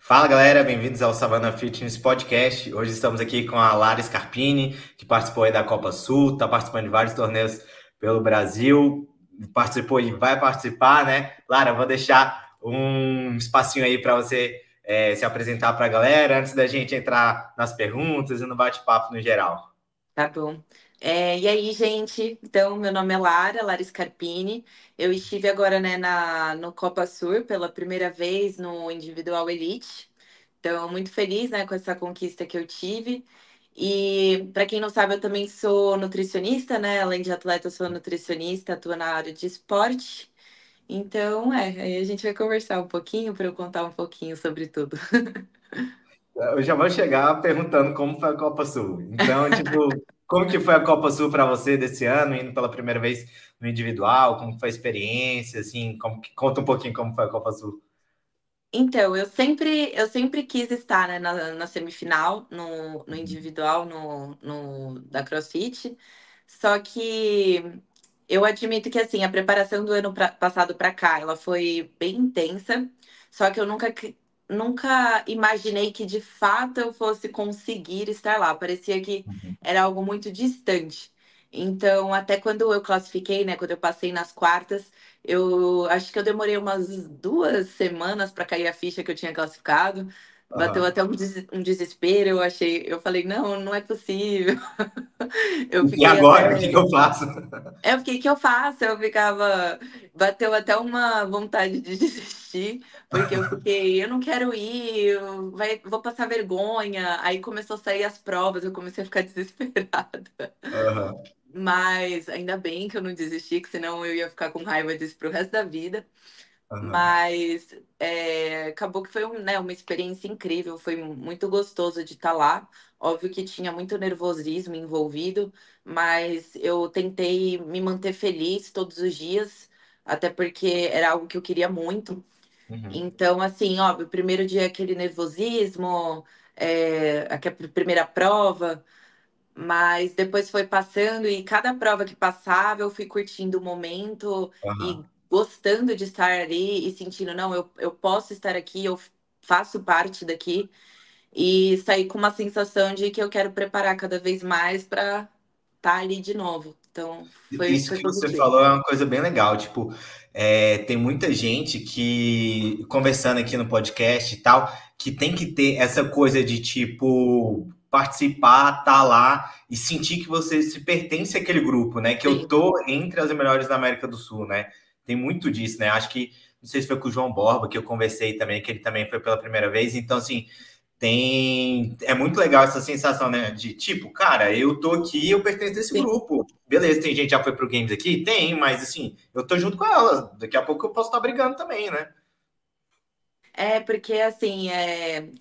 Fala galera, bem-vindos ao Savana Fitness Podcast. Hoje estamos aqui com a Lara Scarpini, que participou aí da Copa Sul, está participando de vários torneios pelo Brasil, participou e vai participar, né? Lara, vou deixar um espacinho aí para você se apresentar para a galera antes da gente entrar nas perguntas e no bate-papo no geral. Tá bom. E aí, gente? Então, meu nome é Lara Scarpini. Eu estive agora, né, no Copa Sur pela primeira vez no Individual Elite. Então, muito feliz, né, com essa conquista que eu tive. E, para quem não sabe, eu também sou nutricionista, né? Além de atleta, eu sou nutricionista, atuo na área de esporte. Então, aí a gente vai conversar um pouquinho para eu contar um pouquinho sobre tudo. Eu já vou chegar perguntando como foi a Copa Sul. Então, tipo, como que foi a Copa Sul para você desse ano, indo pela primeira vez no individual? Como foi a experiência? Assim, conta um pouquinho como foi a Copa Sul. Então, eu sempre quis estar, né, na semifinal, no Uhum, individual, da CrossFit. Só que eu admito que, assim, a preparação do ano passado para cá, ela foi bem intensa. Só que eu nunca imaginei que, de fato, eu fosse conseguir estar lá. Parecia que uhum, era algo muito distante. Então, até quando eu classifiquei, né, quando eu passei nas quartas, eu acho que eu demorei umas 2 semanas para cair a ficha que eu tinha classificado. Bateu aham. até um desespero. Eu falei, não, não é possível. Eu E fiquei agora, o que que até. eu faço? Eu fiquei, o que eu faço? Eu ficava. Bateu até uma vontade de desistir, porque eu fiquei, eu não quero ir, vou passar vergonha. Aí começou a sair as provas, eu comecei a ficar desesperada. Aham, Mas ainda bem que eu não desisti, que senão eu ia ficar com raiva disso pro resto da vida. aham. Mas acabou que foi né, uma experiência incrível, foi muito gostoso de estar lá. Óbvio que tinha muito nervosismo envolvido, mas eu tentei me manter feliz todos os dias, até porque era algo que eu queria muito. Uhum. Então, assim, óbvio, o primeiro dia aquele nervosismo, aquela primeira prova. Mas depois foi passando e cada prova que passava eu fui curtindo o momento e Aham. gostando de estar ali e sentindo, não, eu posso estar aqui, eu faço parte daqui e sair com uma sensação de que eu quero preparar cada vez mais para estar ali de novo. Então Isso foi que você positivo. falou é uma coisa bem legal. Tipo, tem muita gente que, conversando aqui no podcast e tal, que tem que ter essa coisa de, tipo, participar, tá lá e sentir que você se pertence àquele grupo, né? Que eu Sim. tô entre as melhores da América do Sul, né? Tem muito disso, né? Acho que, não sei se foi com o João Borba, que eu conversei também, que ele também foi pela primeira vez. Então, assim, é muito legal essa sensação, né? De tipo, cara, eu tô aqui, eu pertenço a esse Sim. grupo. Beleza, tem gente que já foi pro Games aqui? Tem, mas assim, eu tô junto com elas. Daqui a pouco eu posso estar brigando também, né? Porque assim,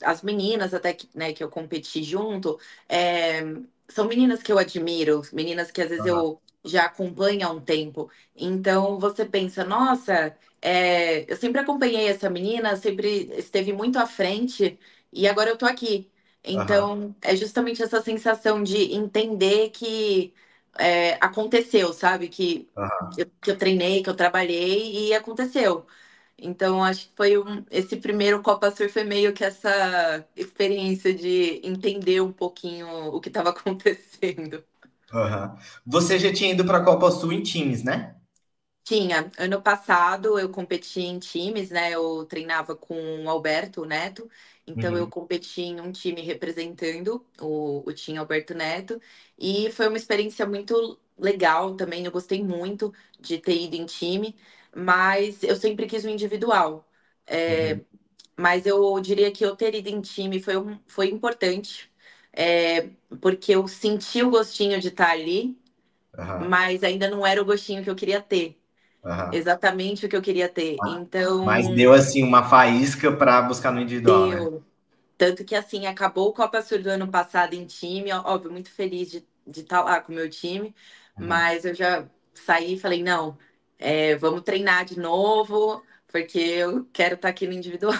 as meninas até que, né, que eu competi junto, é, são meninas que eu admiro, meninas que às vezes Aham, eu já acompanho há um tempo. Então você pensa, nossa, eu sempre acompanhei essa menina, sempre esteve muito à frente e agora eu tô aqui. aham, Então é justamente essa sensação de entender que aconteceu, sabe? aham. Que eu treinei, que eu trabalhei e aconteceu. Então, acho que esse primeiro Copa Sur foi meio que essa experiência de entender um pouquinho o que estava acontecendo. Aham. Você já tinha ido para a Copa Sul em times, né? Tinha, ano passado eu competi em times, né? Eu treinava com o Alberto Neto, então eu Uhum, competi em um time representando o time Alberto Neto, e foi uma experiência muito legal também. Eu gostei muito de ter ido em time, mas eu sempre quis o individual. uhum, É, Mas eu diria que eu ter ido em time foi importante, é, porque eu senti o gostinho de estar ali, aham, mas ainda não era o gostinho que eu queria ter, aham. exatamente o que eu queria ter. Mas Então, deu assim uma faísca para buscar no individual, né? deu. Tanto que, assim, acabou o Copa Sul do ano passado em time, óbvio, muito feliz de estar lá com o meu time, Uhum, mas eu já saí e falei, não, vamos treinar de novo, porque eu quero estar aqui no individual.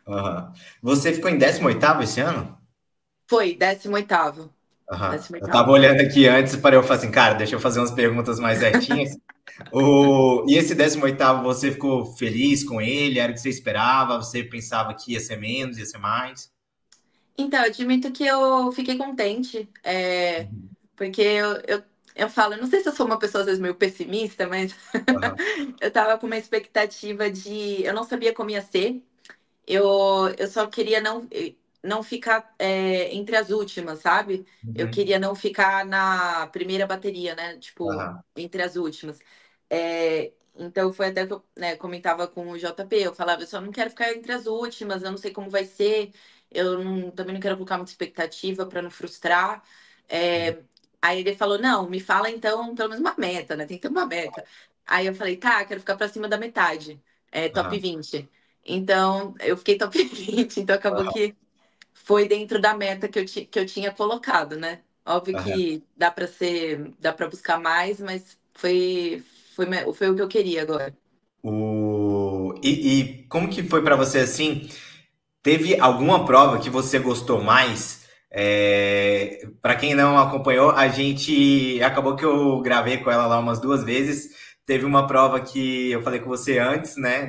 aham. Você ficou em 18º esse ano? Foi, 18º. Aham. nesse Eu tava mercado. olhando aqui antes para eu falar assim, cara, deixa eu fazer umas perguntas mais certinhas. E esse 18º, você ficou feliz com ele? Era o que você esperava? Você pensava que ia ser menos, ia ser mais? Então, eu admito que eu fiquei contente, Uhum. porque eu falo, eu não sei se eu sou uma pessoa às vezes meio pessimista, mas Aham. eu tava com uma expectativa de. Eu não sabia como ia ser, eu só queria não ficar entre as últimas, sabe? Eu Uhum. queria não ficar na primeira bateria, né? Tipo, Aham. entre as últimas. Então foi até que eu, né, comentava com o JP, eu falava, eu só não quero ficar entre as últimas, eu não sei como vai ser, também não quero colocar muita expectativa para não frustrar. É, Aí ele falou, não, me fala então pelo menos uma meta, né? Tem que ter uma meta. Aí eu falei, tá, quero ficar para cima da metade, top Aham. 20. Então, eu fiquei top 20, então acabou que foi dentro da meta que eu tinha colocado, né? Óbvio Aham. que dá para buscar mais, mas foi o que eu queria agora. E como que foi para você assim? Teve alguma prova que você gostou mais? Para quem não acompanhou, a gente acabou que eu gravei com ela lá umas duas vezes. Teve uma prova que eu falei com você antes, né,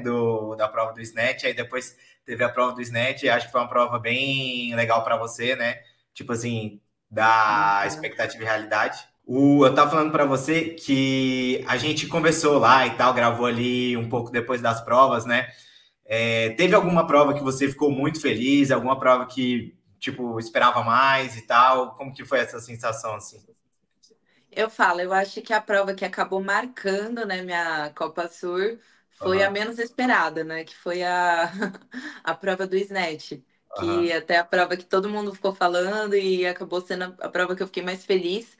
da prova do Snatch, aí depois teve a prova do Snatch, e acho que foi uma prova bem legal para você, né? Tipo assim, da Então, expectativa e realidade. Eu tava falando para você que a gente conversou lá e tal, gravou ali um pouco depois das provas, né? Teve alguma prova que você ficou muito feliz? Alguma prova que, tipo, esperava mais e tal? Como que foi essa sensação, assim? eu acho que a prova que acabou marcando, né, minha Copa Sur foi a Aham, menos esperada, né? Que foi a prova do Snatch. Que aham, até a prova que todo mundo ficou falando e acabou sendo a prova que eu fiquei mais feliz.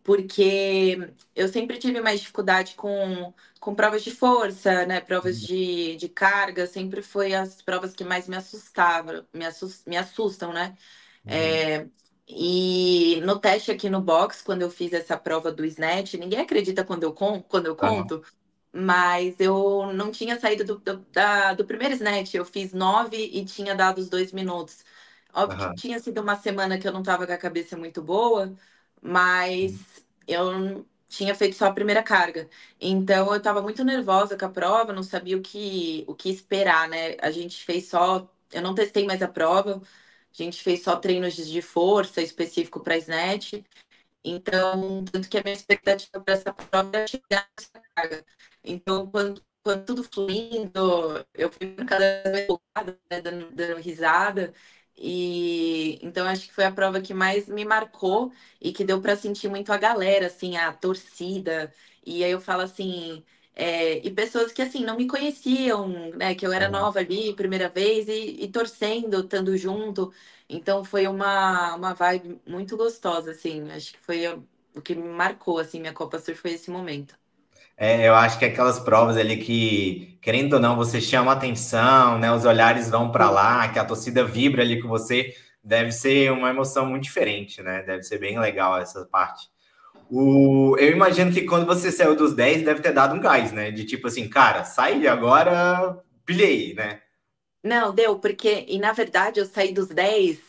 Porque eu sempre tive mais dificuldade com provas de força, né? Provas de carga, sempre foi as provas que mais me assustavam, me assustam, né? uhum, É, e no teste aqui no box, quando eu fiz essa prova do Snatch, ninguém acredita quando eu aham, conto, mas eu não tinha saído do primeiro Snatch, eu fiz 9 e tinha dado os 2 minutos. Óbvio que aham, tinha sido uma semana que eu não estava com a cabeça muito boa, mas eu tinha feito só a primeira carga. Então eu estava muito nervosa com a prova, não sabia o que esperar, né? A gente fez só. Eu não testei mais a prova, a gente fez só treinos de força específico para snatch. Então, tanto que a minha expectativa para essa prova era chegar nessa carga. Então, quando tudo fluindo, eu fui cada vez mais empolgada, né, dando risada. E então acho que foi a prova que mais me marcou e que deu para sentir muito a galera, assim, a torcida. E aí eu falo assim, e pessoas que assim não me conheciam, né? Que eu era aham. nova ali, primeira vez, e torcendo, estando junto. Então foi uma vibe muito gostosa, assim. Acho que foi o que me marcou, assim, minha Copa Sur foi esse momento. Eu acho que aquelas provas ali que, querendo ou não, você chama atenção, né? Os olhares vão para lá, que a torcida vibra ali com você, deve ser uma emoção muito diferente, né? Deve ser bem legal essa parte. Eu imagino que quando você saiu dos 10 deve ter dado um gás, né? De tipo assim, cara, saí agora, pilhei, né? Não, deu, porque, e na verdade eu saí dos 10,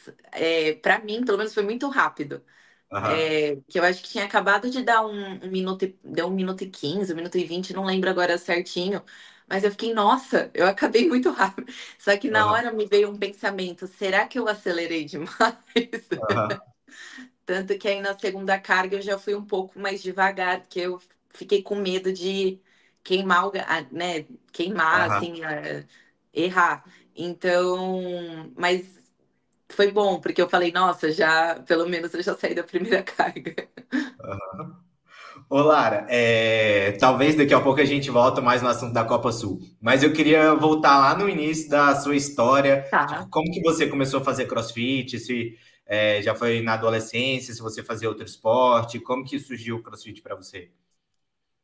para mim, pelo menos foi muito rápido. Aham, Que eu acho que tinha acabado de dar um minuto, deu 1 minuto e 15, 1 minuto e 20, não lembro agora certinho. Mas eu fiquei, nossa, eu acabei muito rápido. Só que na aham, hora me veio um pensamento, será que eu acelerei demais? aham, Tanto que aí na segunda carga eu já fui um pouco mais devagar, porque eu fiquei com medo de queimar, né? Queimar, aham. assim, errar. Então, mas foi bom, porque eu falei, nossa, já, pelo menos eu já saí da primeira carga. Ô, Lara, talvez daqui a pouco a gente volta mais no assunto da Copa Sul. Mas eu queria voltar lá no início da sua história. Tipo, Tá. como que você começou a fazer CrossFit? Se já foi na adolescência, se você fazia outro esporte, como que surgiu o CrossFit para você?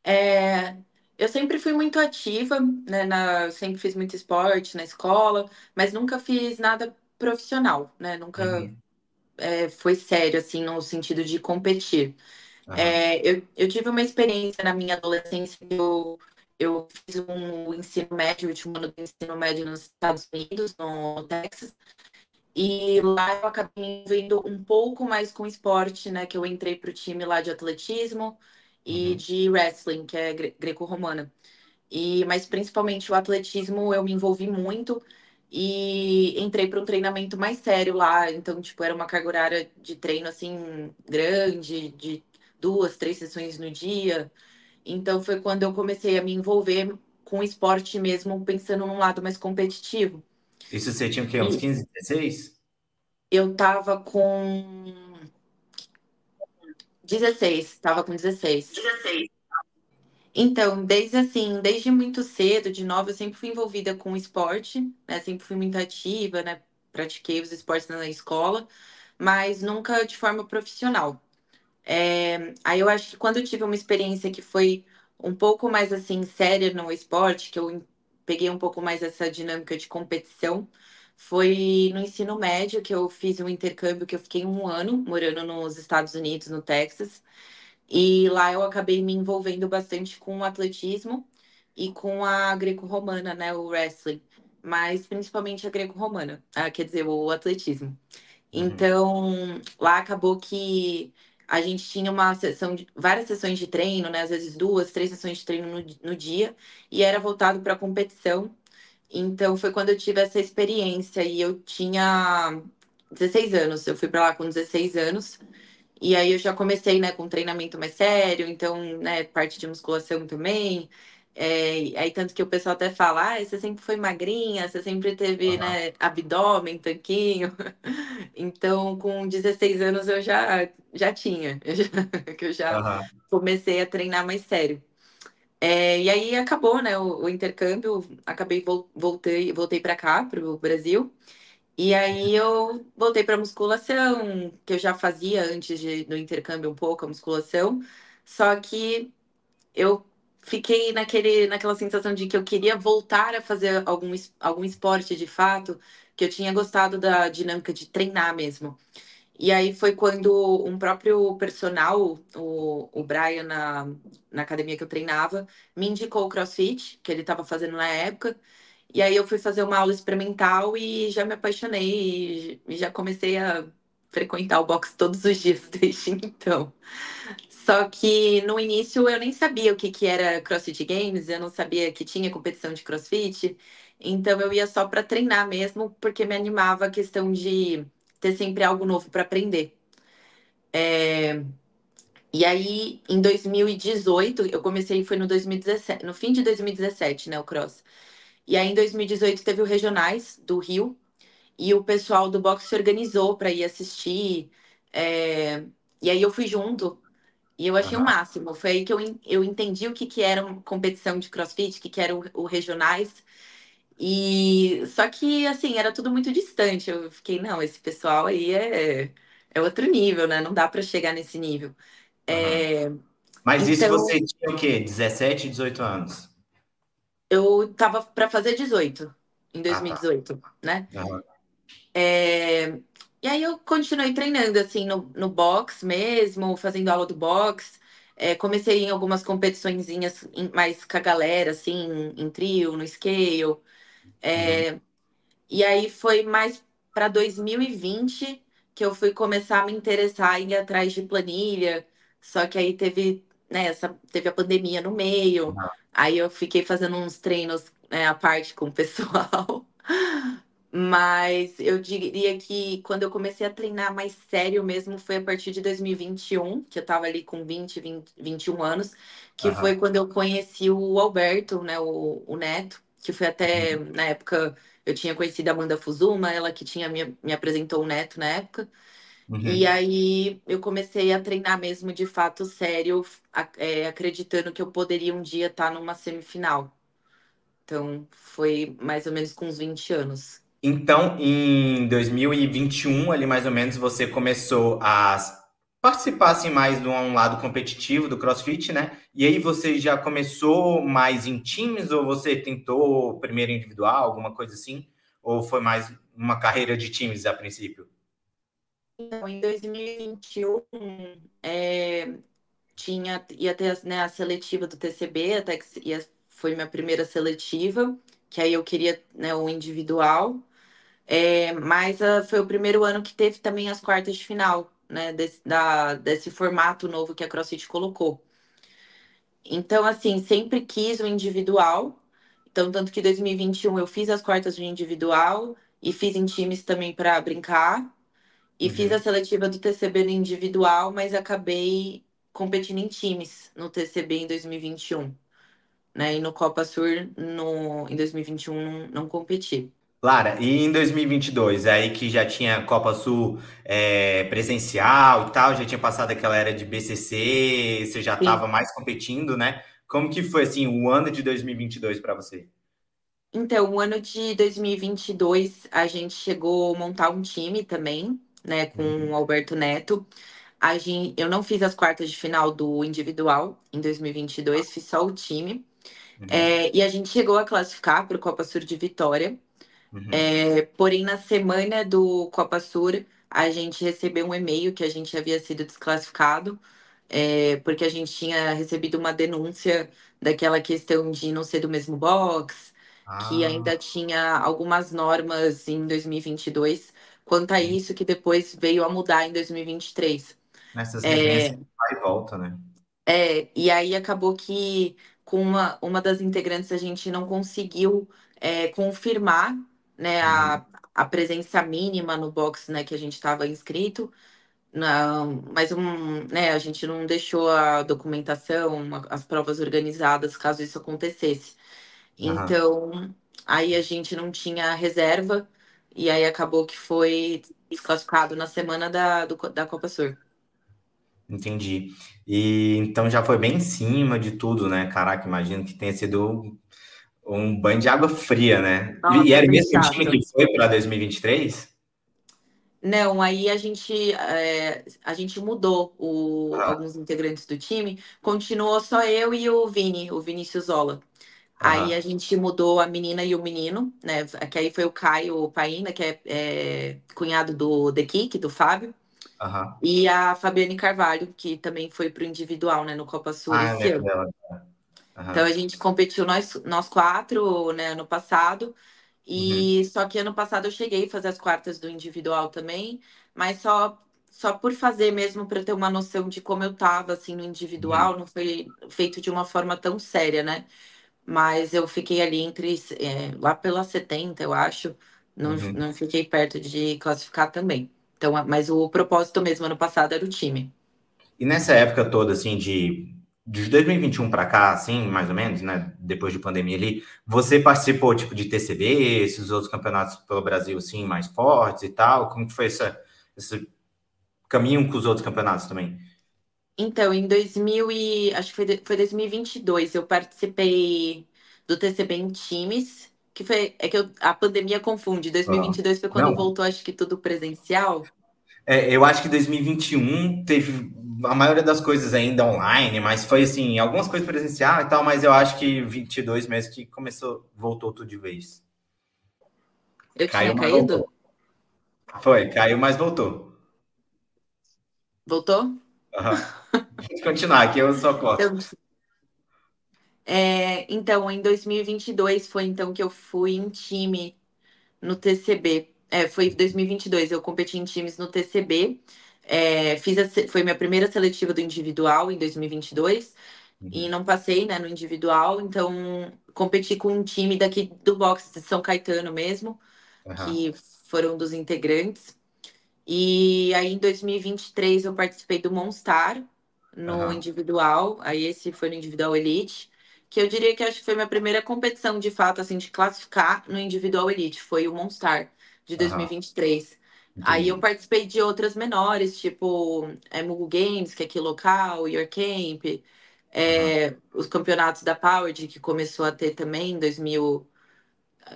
É, eu sempre fui muito ativa, né? Eu sempre fiz muito esporte na escola, mas nunca fiz nada profissional, né? Nunca Uhum, foi sério, assim, no sentido de competir. aham, Eu tive uma experiência na minha adolescência que eu fiz um ensino médio, o último ano do ensino médio nos Estados Unidos, no Texas, E lá eu acabei me envolvendo um pouco mais com esporte, né? Que eu entrei para o time lá de atletismo e Uhum. de wrestling, que é greco-romana. Mas principalmente o atletismo eu me envolvi muito e entrei para um treinamento mais sério lá. Então, tipo, era uma carga horária de treino assim grande, de 2, 3 sessões no dia. Então foi quando eu comecei a me envolver com o esporte mesmo, pensando num lado mais competitivo. Isso você tinha o quê? Uns E 15, 16? eu tava com 16, tava com 16. 16. Então, desde assim, desde muito cedo, de nova, eu sempre fui envolvida com esporte, né? Sempre fui muito ativa, né? Pratiquei os esportes na escola, mas nunca de forma profissional. Aí eu acho que quando eu tive uma experiência que foi um pouco mais assim séria no esporte, que eu peguei um pouco mais essa dinâmica de competição, foi no ensino médio que eu fiz um intercâmbio que eu fiquei um ano morando nos Estados Unidos, no Texas. E lá eu acabei me envolvendo bastante com o atletismo e com a greco-romana, né, o wrestling, mas principalmente a greco-romana, quer dizer, o atletismo. Uhum. Então, lá acabou que a gente tinha uma sessão várias sessões de treino, né, às vezes 2, 3 sessões de treino no dia, e era voltado para competição. Então, foi quando eu tive essa experiência e eu tinha 16 anos. Eu fui para lá com 16 anos. E aí eu já comecei, né, com um treinamento mais sério, então, né, parte de musculação também. Aí tanto que o pessoal até fala, você sempre foi magrinha, você sempre teve, Aham. né, abdômen, tanquinho. Então, com 16 anos eu já tinha, que eu já Aham. comecei a treinar mais sério. E aí acabou, né, o intercâmbio, acabei voltei para cá, para o Brasil. E aí eu voltei para musculação, que eu já fazia antes do intercâmbio um pouco a musculação, só que eu fiquei naquela sensação de que eu queria voltar a fazer algum esporte de fato, que eu tinha gostado da dinâmica de treinar mesmo. E aí foi quando um próprio personal, o Brian, na academia que eu treinava, me indicou o CrossFit, que ele estava fazendo na época. E aí eu fui fazer uma aula experimental e já me apaixonei e já comecei a frequentar o box todos os dias desde então. Só que no início eu nem sabia o que que era CrossFit Games, eu não sabia que tinha competição de CrossFit. Então eu ia só para treinar mesmo, porque me animava a questão de ter sempre algo novo para aprender. E aí, em 2018, eu comecei, foi no 2017, no fim de 2017, né, o Cross. E aí, em 2018, teve o Regionais do Rio, e o pessoal do boxe se organizou para ir assistir. é, E aí eu fui junto, e eu achei o Aham. máximo. Foi aí que eu entendi o que, que era uma competição de CrossFit, o que, que era o Regionais. E só que, assim, era tudo muito distante. Eu fiquei, não, esse pessoal aí é outro nível, né? Não dá para chegar nesse nível. Aham. É, Mas isso Então, você tinha o quê? 17, 18 anos? eu tava para fazer 18 em Ah, tá. 2018, né? Aham. É, E aí eu continuei treinando, assim, no box mesmo, fazendo aula do box. Comecei em algumas competiçõezinhas mais com a galera, assim, em trio, no scale. Uhum. E aí foi mais para 2020 que eu fui começar a me interessar em ir atrás de planilha. Só que aí teve, né, teve a pandemia no meio. Aham. Aí eu fiquei fazendo uns treinos, né, à parte com o pessoal. Mas eu diria que quando eu comecei a treinar mais sério mesmo foi a partir de 2021, que eu tava ali com 21 anos, que foi Aham. quando eu conheci o Alberto, né, o Neto, que foi até, Uhum. na época, eu tinha conhecido a Amanda Fuzuma, ela que tinha me apresentou o Neto na época. E Uhum. aí eu comecei a treinar mesmo de fato sério, acreditando que eu poderia um dia estar numa semifinal. Então, foi mais ou menos com uns 20 anos. Então, em 2021, ali mais ou menos, você começou a participar assim, mais de um lado competitivo do CrossFit, né? E aí você já começou mais em times ou você tentou primeiro individual, alguma coisa assim? Ou foi mais uma carreira de times a princípio? Então, em 2021, é, ia ter, né, a seletiva do TCB, até que foi minha primeira seletiva, que aí eu queria, né, o individual. Mas foi o primeiro ano que teve também as quartas de final, né? Desse formato novo que a CrossFit colocou. Então, assim, sempre quis o individual. Então, tanto que em 2021 eu fiz as quartas de individual e fiz em times também para brincar. E fiz a Uhum. seletiva do TCB no individual, mas acabei competindo em times no TCB em 2021, né? E no Copa Sur em 2021 não competi. Lara, e em 2022, é aí que já tinha Copa Sul presencial e tal, já tinha passado aquela era de BCC, você já estava Sim. mais competindo, né? Como que foi, assim, o ano de 2022 para você? Então, o ano de 2022, a gente chegou a montar um time também, né, com Uhum, o Alberto Neto. Eu não fiz as quartas de final do individual em 2022, fiz só o time. uhum, E a gente chegou a classificar para o Copa Sur de Vitória. uhum. Porém, na semana do Copa Sur, a gente recebeu um e-mail que a gente havia sido desclassificado, porque a gente tinha recebido uma denúncia daquela questão de não ser do mesmo box, que Ah, ainda tinha algumas normas em 2022 quanto a isso, que depois veio a mudar em 2023. nessas resenhas É, sempre vai e volta, né? e aí acabou que com uma das integrantes a gente não conseguiu confirmar, né, Uhum, a presença mínima no box, né, que a gente estava inscrito. Não, mas né, a gente não deixou a documentação, as provas organizadas caso isso acontecesse. aham, Então, aí a gente não tinha reserva e aí acabou que foi desclassificado na semana da Copa Sur. entendi. E então já foi bem em cima de tudo, né? Caraca, imagino que tenha sido um banho de água fria, né? E Nossa, era o foi mesmo time chato. que foi para 2023? Não, aí a gente mudou alguns integrantes do time, continuou só eu e o Vini, o Vinícius Zola. Aí a Aham, gente mudou a menina e o menino, né? Que aí foi o Caio Paina, que é cunhado do The Kick, do Fábio, aham. e a Fabiane Carvalho, que também foi pro individual, né, no Copa Sur Ah, eu esse lembro ano. dela. Então a Aham. gente competiu nós quatro, né, ano passado. Uhum, E só que ano passado eu cheguei a fazer as quartas do individual também, mas só por fazer mesmo para ter uma noção de como eu tava assim no uhum, individual, não foi feito de uma forma tão séria, né? Mas eu fiquei ali lá pela 70, eu acho, não, uhum. não fiquei perto de classificar também. Então, mas o propósito mesmo ano passado era o time. E nessa época toda, assim, de 2021 para cá, assim, mais ou menos, né? Depois de pandemia ali, você participou, tipo, de TCB, esses outros campeonatos pelo Brasil, assim, mais fortes e tal? Como que foi esse caminho com os outros campeonatos também? Então, acho que foi 2022, eu participei do TCB em times, é que a pandemia confunde. Ah, 2022 foi quando não, voltou, acho que tudo presencial. eu acho que 2021 teve a maioria das coisas ainda online, mas foi assim, algumas coisas presencial e tal, mas eu acho que 22 mesmo que começou, voltou tudo de vez. Eu Caiu, tinha mas voltou. caído? Foi, caiu, mas voltou. Voltou? Aham. Pode continuar, aqui eu só corto. Então, então, em 2022 foi então que eu fui em time no TCB. Foi 2022, eu competi em times no TCB. Foi minha primeira seletiva do individual em 2022 e Uhum. não passei, né, no individual, então competi com um time daqui do box de São Caetano mesmo, Aham, que foram dos integrantes. E aí em 2023 eu participei do Monstar no aham, individual, aí esse foi no individual elite, que eu diria que acho que foi minha primeira competição de fato assim de classificar no individual elite, foi o Monstar de aham. 2023. Aí eu Entendi. participei de outras menores, tipo Mugu Games, que é aqui local, Your Camp, Aham, os campeonatos da Powered, que começou a ter também em 2000,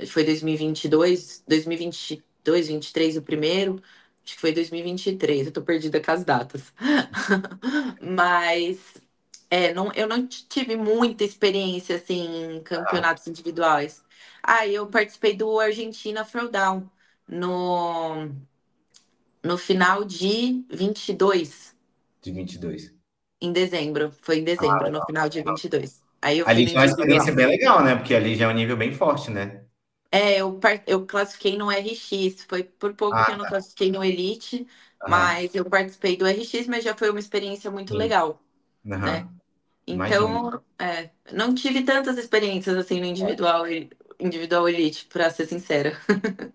foi 2022, 2022, 23 o primeiro, acho que foi 2023, eu tô perdida com as datas. Mas eu não tive muita experiência assim em aham. campeonatos individuais. Eu participei do Argentina Throwdown no, no final de 22, De 22. em dezembro. Foi em Ah, dezembro, no legal. final de 22. Aí eu fui Ali no já é uma experiência individual. bem legal, né? Porque ali já é um nível bem forte, né? Eu classifiquei no RX, foi por pouco que eu não Ah, classifiquei no Elite, aham, mas eu participei do RX, mas já foi uma experiência muito sim, legal, né? aham, imagino. Então, não tive tantas experiências assim no individual Elite, pra ser sincera.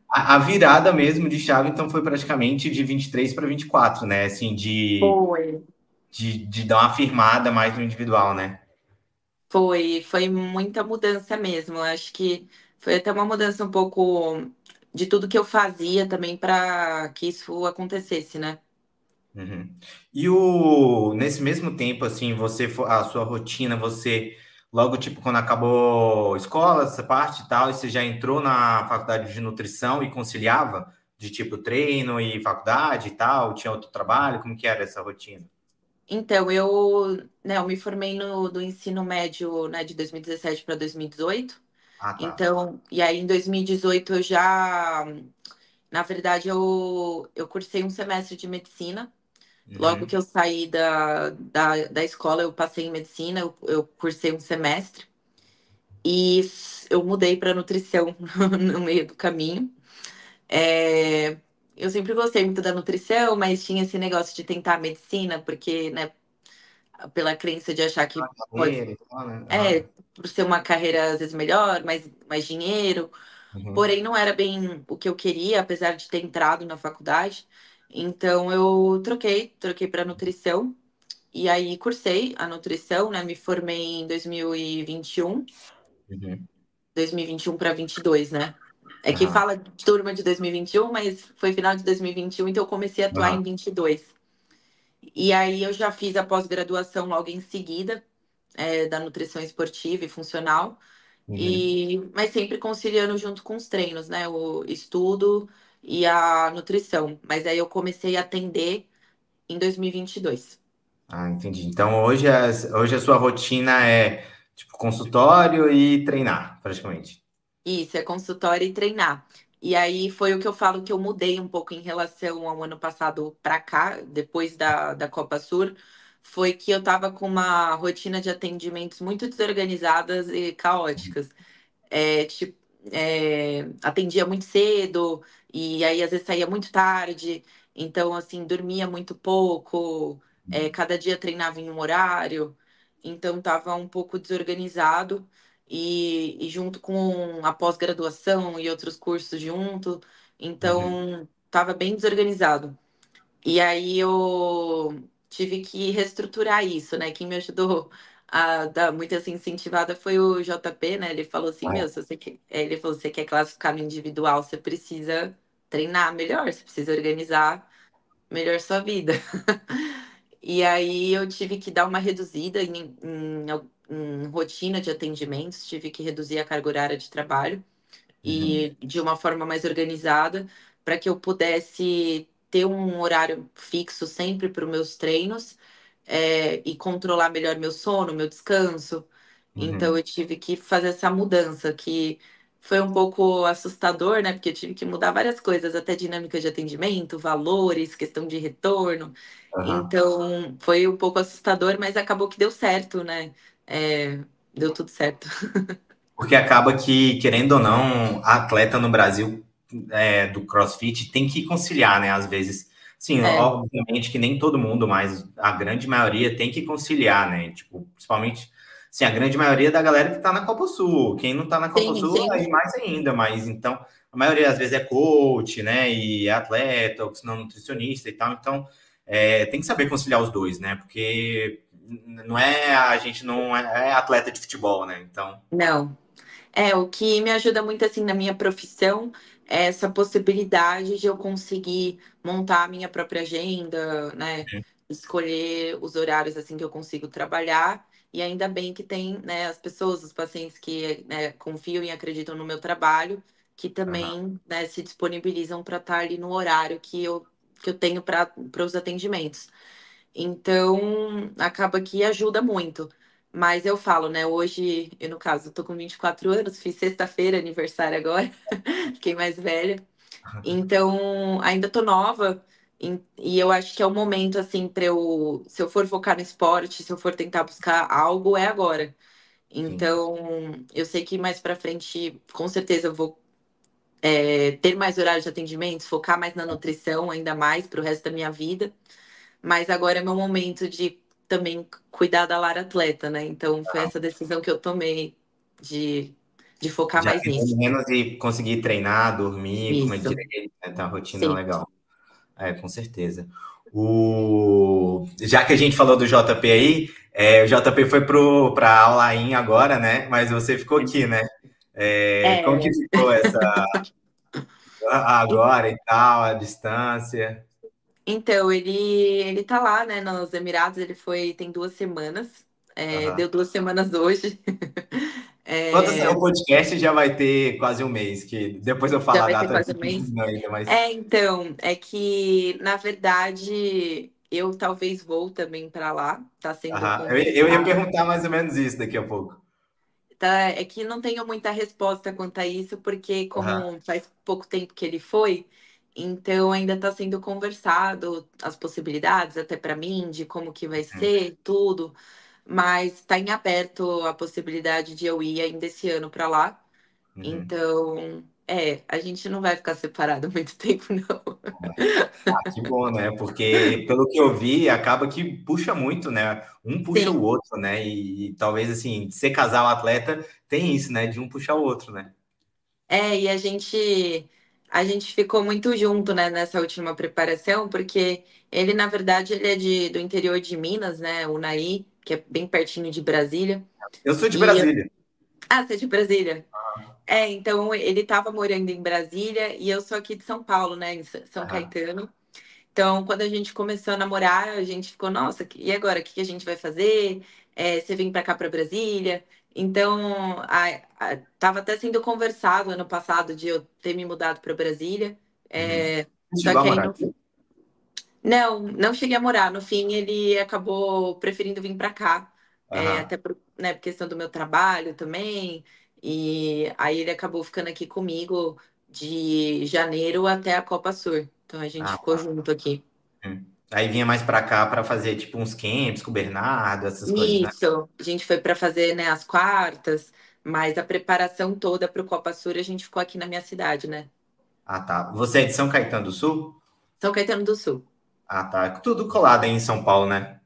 A virada mesmo de chave, então, foi praticamente de 23 para 24, né? Assim, Foi. de dar uma firmada mais no individual, né? Foi muita mudança mesmo. Eu acho que foi até uma mudança um pouco de tudo que eu fazia também para que isso acontecesse, né? Uhum. Nesse mesmo tempo, assim, a sua rotina, você, logo, tipo, quando acabou escola, essa parte e tal, e você já entrou na faculdade de nutrição e conciliava de, tipo, treino e faculdade e tal? Tinha outro trabalho? Como que era essa rotina? Então, eu me formei do ensino médio, né, de 2017 para 2018. Ah, tá. Então, e aí em 2018 na verdade, eu cursei um semestre de medicina. Logo que Uhum. eu saí da escola, eu passei em medicina, eu cursei um semestre. E eu mudei para nutrição no meio do caminho. É, eu sempre gostei muito da nutrição, mas tinha esse negócio de tentar medicina, porque, né, pela crença de achar que pode, Carreira e tal, né? é, Aham. por ser uma carreira às vezes melhor, mais dinheiro. Uhum. Porém, não era bem o que eu queria, apesar de ter entrado na faculdade. Então, eu troquei para nutrição. E aí, cursei a nutrição, né? Me formei em 2021. Uhum. 2021 para 22, né? É que Aham. fala de turma de 2021, mas foi final de 2021, então eu comecei a atuar Aham. em 22. E aí eu já fiz a pós-graduação logo em seguida, da nutrição esportiva e funcional, Uhum. mas sempre conciliando junto com os treinos, né? O estudo e a nutrição. Mas aí eu comecei a atender em 2022. Ah, entendi. Então, hoje a sua rotina é, tipo, consultório e treinar, praticamente. Isso, é consultório e treinar. E aí foi o que eu falo que eu mudei um pouco em relação ao ano passado para cá, depois da Copa Sur, foi que eu tava com uma rotina de atendimentos muito desorganizadas e caóticas. Tipo, atendia muito cedo, e aí às vezes saía muito tarde, então assim, dormia muito pouco, cada dia treinava em um horário, então tava um pouco desorganizado, e junto com a pós-graduação e outros cursos junto, Uhum. então tava bem desorganizado. E aí eu tive que reestruturar isso, né? Quem me ajudou a dar muita assim, incentivada foi o JP, né? Ele falou assim, meu, se você quer, ele falou, você quer classificar no individual, você precisa treinar melhor, você precisa organizar melhor sua vida. E aí eu tive que dar uma reduzida em rotina de atendimentos, tive que reduzir a carga horária de trabalho Uhum. e de uma forma mais organizada, para que eu pudesse ter um horário fixo sempre para os meus treinos, e controlar melhor meu sono, meu descanso. Então Uhum. eu tive que fazer essa mudança, que foi um pouco assustador, né? Porque eu tive que mudar várias coisas, até dinâmica de atendimento, valores, questão de retorno. Aham. Então foi um pouco assustador, mas acabou que deu certo, né? Deu tudo certo. Porque acaba que, querendo ou não, a atleta no Brasil do CrossFit tem que conciliar, né? Às vezes, sim, É, obviamente que nem todo mundo, mas a grande maioria tem que conciliar, né? Tipo, principalmente, sim, a grande maioria da galera que tá na Copa Sul. Quem não tá na Copa sim, Sul, sim. aí mais ainda, mas então, a maioria às vezes é coach, né? E é atleta, ou se não nutricionista e tal. Então, tem que saber conciliar os dois, né? Porque não é a gente não é atleta de futebol, né? Então. Não. O que me ajuda muito assim na minha profissão é essa possibilidade de eu conseguir montar a minha própria agenda, né? Escolher os horários assim que eu consigo trabalhar. E ainda bem que tem, né, as pessoas, os pacientes que, né, confiam e acreditam no meu trabalho, que Aham. também, né, se disponibilizam para estar ali no horário que eu tenho para os atendimentos. Então, acaba que ajuda muito. Mas eu falo, né? Hoje, eu, no caso, tô com 24 anos, fiz sexta-feira aniversário agora, fiquei mais velha. Então, ainda tô nova. E eu acho que é o momento, assim, para eu, se eu for focar no esporte, se eu for tentar buscar algo, é agora. Sim. Então, eu sei que mais pra frente, com certeza, eu vou. ter mais horário de atendimento, focar mais na nutrição, ainda mais para o resto da minha vida. Mas agora é meu momento de também cuidar da Lara atleta, né? Então foi essa decisão que eu tomei de, de focar Já mais atender nisso. menos e conseguir treinar, dormir, comer Isso, direito, né? Ter uma rotina sim. legal. É, com certeza. Já que a gente falou do JP aí, o JP foi para a aula in agora, né? Mas você ficou aqui, né? Como que É, ficou essa agora e tal, a distância? então, ele tá lá, né, nos Emirados, ele foi, tem 2 semanas, Aham. deu 2 semanas hoje. Quando sair É, o podcast já vai ter quase um mês, que depois eu falo já a vai ter data, eu quase um fico mês. confundindo ainda, mas. Então, é que, na verdade, eu talvez vou também para lá, tá sendo Aham. Eu ia conversado. perguntar mais ou menos isso daqui a pouco. Tá, é que não tenho muita resposta quanto a isso, porque Aham. como faz pouco tempo que ele foi, então ainda está sendo conversado as possibilidades, até para mim, de como que vai Uhum. ser, tudo, mas está em aberto a possibilidade de eu ir ainda esse ano para lá. Uhum. Então, a gente não vai ficar separado muito tempo, não. Que bom, né? Porque pelo que eu vi, acaba que puxa muito, né? Um puxa o Sim. outro, né? E talvez assim, ser casal atleta tem isso, né? De um puxar o outro, né? E a gente ficou muito junto, né, nessa última preparação, porque ele, na verdade, ele é do interior de Minas, né, Unai, que é bem pertinho de Brasília. Eu sou de E Brasília. você é de Brasília? Então ele estava morando em Brasília e eu sou aqui de São Paulo, né, em São Aham. Caetano. Então, quando a gente começou a namorar, a gente ficou, nossa, e agora? O que que a gente vai fazer? Você vem para cá, para Brasília? Então, tava até sendo conversado ano passado de eu ter me mudado para Brasília. Uhum. Você Só chegou a que aí morar não, aqui? não cheguei a morar. No fim, ele acabou preferindo vir para cá, Aham. até por questão do meu trabalho também. E aí ele acabou ficando aqui comigo de janeiro até a Copa Sur. Então a gente Ah, ficou junto aqui. aí vinha mais pra cá pra fazer tipo uns camps com o Bernardo, essas coisas, né? Isso, a gente foi para fazer, né, as quartas, mas a preparação toda para o Copa Sur a gente ficou aqui na minha cidade, né? Ah, tá. Você é de São Caetano do Sul? São Caetano do Sul. Ah, tá. Tudo colado aí em São Paulo, né?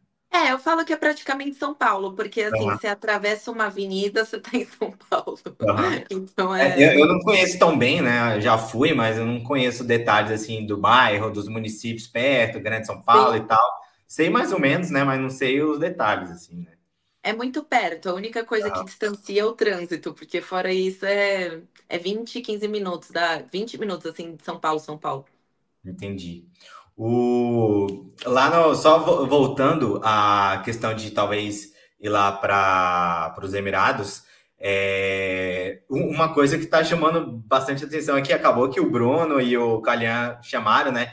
Eu falo que é praticamente São Paulo, porque assim, Aham. você atravessa uma avenida, você tá em São Paulo. Aham. Então Eu não conheço tão bem, né? Eu já fui, mas eu não conheço detalhes assim do bairro, dos municípios perto, Grande São Paulo e sim, tal. Sei mais ou menos, né? Mas não sei os detalhes, assim, né? é muito perto. A única coisa que distancia é o trânsito, porque fora isso é 20, 15 minutos, dá 20 minutos assim de São Paulo, São Paulo. Entendi. Lá no, só voltando à questão de talvez ir lá para os Emirados, uma coisa que está chamando bastante atenção é que acabou que o Bruno e o Calhan chamaram, né?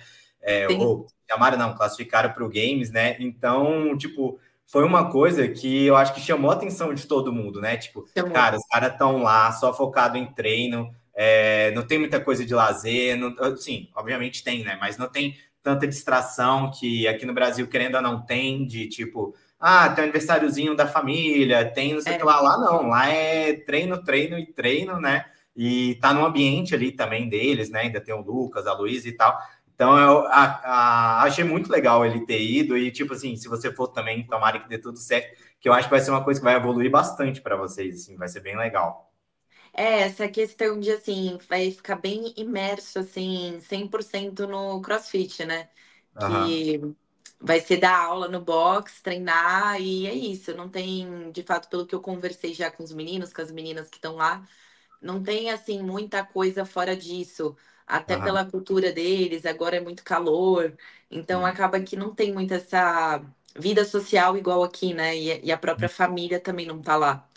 Sim, Ou chamaram, não, classificaram para o Games, né? Então, tipo, foi uma coisa que eu acho que chamou a atenção de todo mundo, né? Tipo, chamou. cara, os caras estão lá só focado em treino, não tem muita coisa de lazer, sim, obviamente tem, né? Mas não tem tanta distração que aqui no Brasil, querendo ou não, tem, de tipo, tem o aniversáriozinho da família, tem não sei o que É. lá. Lá não, lá é treino, treino e treino, né? E tá no ambiente ali também deles, né? Ainda tem o Lucas, a Luísa e tal. Então eu achei muito legal ele ter ido e, tipo assim, se você for também, tomara que dê tudo certo, que eu acho que vai ser uma coisa que vai evoluir bastante para vocês, assim, vai ser bem legal. Essa questão de, assim, vai ficar bem imerso, assim, 100% no CrossFit, né? Aham, Que vai ser dar aula no box, treinar, e é isso. Não tem, de fato, pelo que eu conversei já com os meninos, com as meninas que estão lá, não tem, assim, muita coisa fora disso. Até aham. pela cultura deles, agora é muito calor, então Uhum. acaba que não tem muito essa vida social igual aqui, né? E a própria família também não tá lá.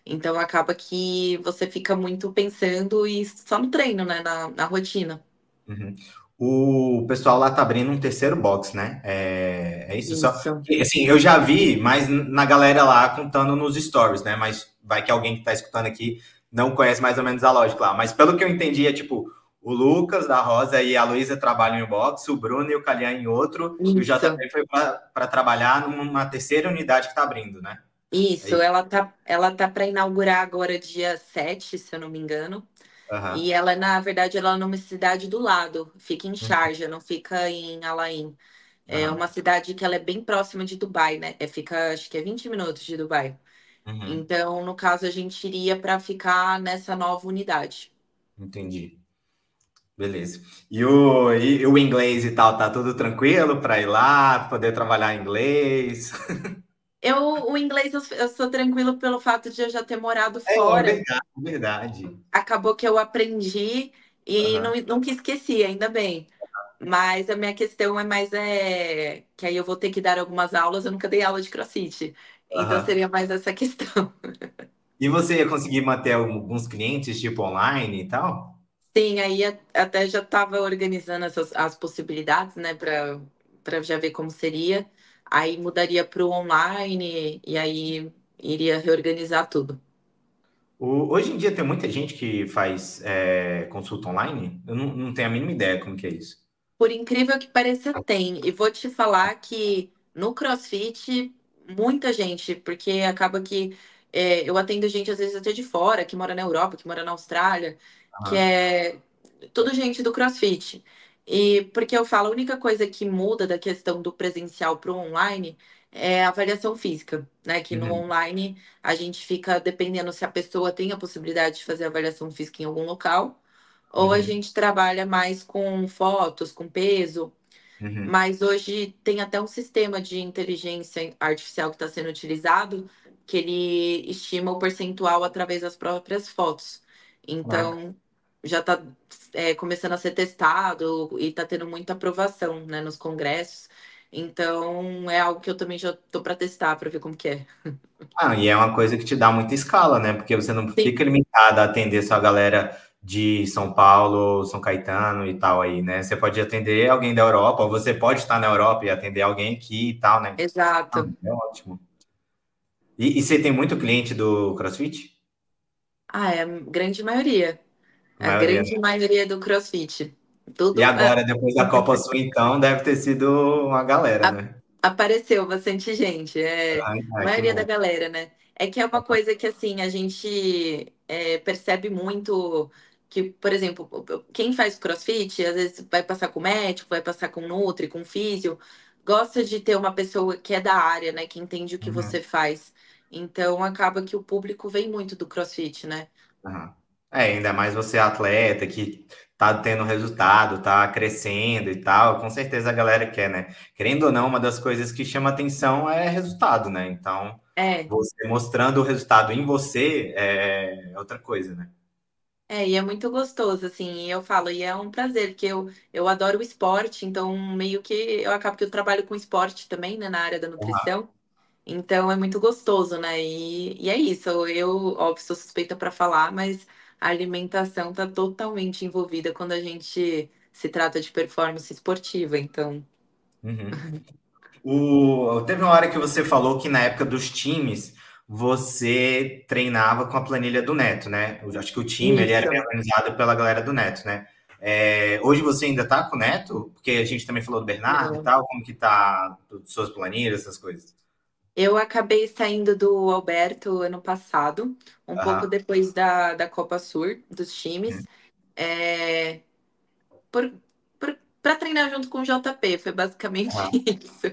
Então acaba que você fica muito pensando e só no treino, né? Na rotina. Uhum. O pessoal lá tá abrindo um terceiro box, né? É isso só. Isso. Assim, eu já vi, mas na galera lá contando nos stories, né? Mas vai que alguém que tá escutando aqui não conhece mais ou menos a lógica lá. Mas pelo que eu entendi, é tipo, o Lucas da Rosa e a Luísa trabalham em um box, o Bruno e o Calhão em outro, e o Isso. JP foi para trabalhar numa terceira unidade que tá abrindo, né? É Isso. isso. Ela tá para inaugurar agora dia 7, se eu não me engano. Aham. E ela, na verdade, ela é numa cidade do lado, fica em Uhum. Sharjah, não fica em Al Ain. É Aham. uma cidade que ela é bem próxima de Dubai, né? Fica, acho que é 20 minutos de Dubai. Uhum. Então, no caso, a gente iria para ficar nessa nova unidade. Entendi. Beleza. E o inglês e tal, tá tudo tranquilo para ir lá, poder trabalhar em inglês? O inglês eu sou tranquilo pelo fato de eu já ter morado É fora. verdade, verdade. Acabou que eu aprendi e Aham, nunca esqueci, ainda bem. Mas a minha questão é mais que aí eu vou ter que dar algumas aulas, eu nunca dei aula de CrossFit. Então aham. seria mais essa questão. E você ia conseguir manter alguns clientes, tipo, online e tal? Sim, aí até já estava organizando as possibilidades, né, para já ver como seria. Aí mudaria para o online e aí iria reorganizar tudo. Hoje em dia tem muita gente que faz consulta online? Eu não tenho a mínima ideia como que é isso. Por incrível que pareça, tem. E vou te falar que no CrossFit, muita gente, porque acaba que eu atendo gente, às vezes, até de fora, que mora na Europa, que mora na Austrália, que Aham, é tudo gente do CrossFit. E porque eu falo, a única coisa que muda da questão do presencial para o online é a avaliação física, né? Que no uhum, online a gente fica dependendo se a pessoa tem a possibilidade de fazer avaliação física em algum local ou a uhum, gente trabalha mais com fotos, com peso, uhum, mas hoje tem até um sistema de inteligência artificial que está sendo utilizado, que ele estima o percentual através das próprias fotos. ah, Então, já está começando a ser testado e está tendo muita aprovação, né, nos congressos. Então, é algo que eu também já estou para testar, para ver como que é. e é uma coisa que te dá muita escala, né? Porque você não Sim, fica limitado a atender só a galera de São Paulo, São Caetano e tal aí, né? Você pode atender alguém da Europa, ou você pode estar na Europa e atender alguém aqui e tal, né? Ah, exato. é ótimo. E você tem muito cliente do CrossFit? Ah, é a grande maioria. A A maioria, né? grande maioria do CrossFit. E Tudo agora, depois da Copa Sul, então, deve ter sido uma galera, a- né? apareceu bastante gente. A Que maioria da bom. galera, né? É que é uma coisa que assim a gente percebe muito que, por exemplo, quem faz CrossFit às vezes vai passar com médico, vai passar com nutri, com físio, gosta de ter uma pessoa que é da área, né? Que entende o que você Uhum. faz. Então acaba que o público vem muito do CrossFit, né? Aham. Ainda mais você atleta que tá tendo resultado, tá crescendo e tal, com certeza a galera quer, né? Querendo ou não, uma das coisas que chama atenção é resultado, né? Então, É. você mostrando o resultado em você é outra coisa, né? E é muito gostoso, assim, e eu falo, e é um prazer, porque eu adoro o esporte, então meio que eu acabo que eu trabalho com esporte também, né, na área da nutrição, então é muito gostoso, né, e é isso, eu, óbvio, sou suspeita para falar, mas a alimentação tá totalmente envolvida quando a gente se trata de performance esportiva, então, Uhum. Teve uma hora que você falou que na época dos times você treinava com a planilha do Neto, né? Eu acho que o time ele era bem isso. organizado pela galera do Neto, né? Hoje você ainda tá com o Neto? Porque a gente também falou do Bernardo e Não. tal, como que tá suas planilhas, essas coisas? Eu acabei saindo do Alberto ano passado, um pouco Aham. depois da Copa Sur, dos times, é, por, para treinar junto com o JP, foi basicamente Aham. isso.